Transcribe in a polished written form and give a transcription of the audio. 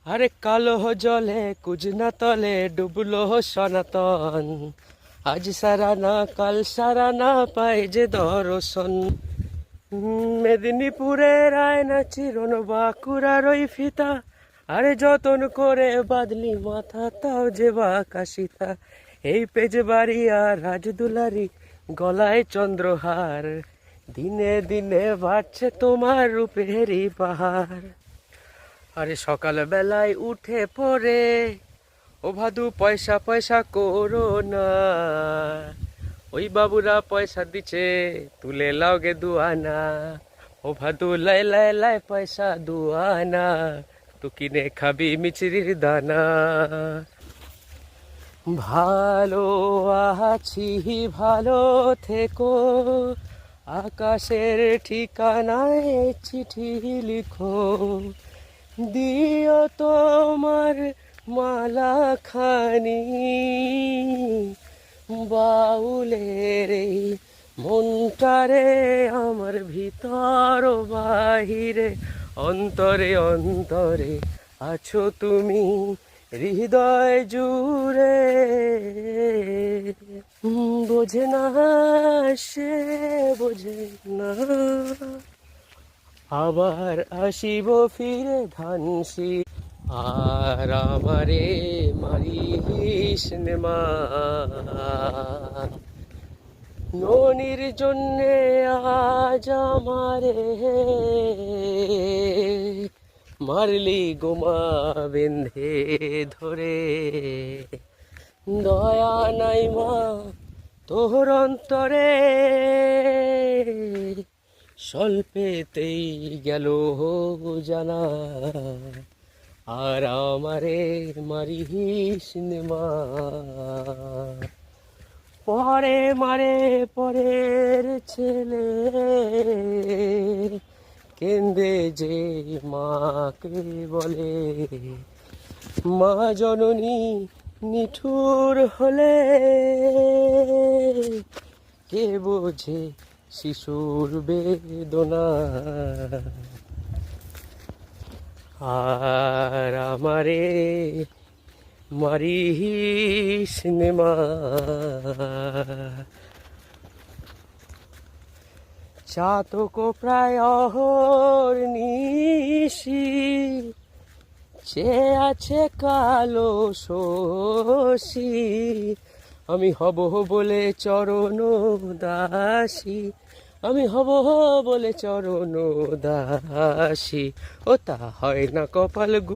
আরে কালো জলে কুজনা তলে ডুবলো সনাতন, আজ সারা না কাল সারা না পাই যে দর্শন। মেদিনীপুরের আয়না চিরন বাঁকুড়ার ওই ফিতা, আরে যতন করে বাদলি মাথা তাও যে বাঁকাশিতা। এই পেজ বাড়ি আর রাজদুলারি গলায় চন্দ্রহার, দিনে দিনে বাড়ছে তোমার রূপেরই পাহাড়। আরে সকাল বেলায় উঠে পড়ে ও ভাদু পয়সা পয়সা করো না, ওই বাবুরা পয়সা দিচ্ছে তুলে লাওগে দুয়ানা। ও ভাদু লাই লাই লাই পয়সা দুয়ানা, তু কিনে খাবি মিচড়ির দানা। ভালো আছি ভালো থেকো, আকাশের ঠিকানায় চিঠি লিখো, দিও তোমার মালা খানি বাউলের এই মনটারে, আমার ভিতর বাহিরে অন্তরে অন্তরে আছো তুমি হৃদয় জুড়ে। বোঝে না সে বোঝে না, আবার আসিব ফিরে ধানসি। আর আমারে মারিস নে মা, ননির জন্যে আজ আমারে মারলি গোমা বেঁধে ধরে। দয়া নাই মা তোর অন্তরে, স্বল্পেতেই গেল জানা, আর আমারে মারিস নে মা। পরে মারে পরের ছেলে, কেন্দে যে মাকে বলে, মা জননী নিঠুর হলে কে বোঝে শিশুর বেদনা। আর আমারে মারিস নে মা। চাতক প্রায় অহর্নিশি চেয়ে আছে কালো শশী, আমি হব বলে চরণ দাসী, আমি হব বলে চরণ দাসী। ও তা হয় না কপাল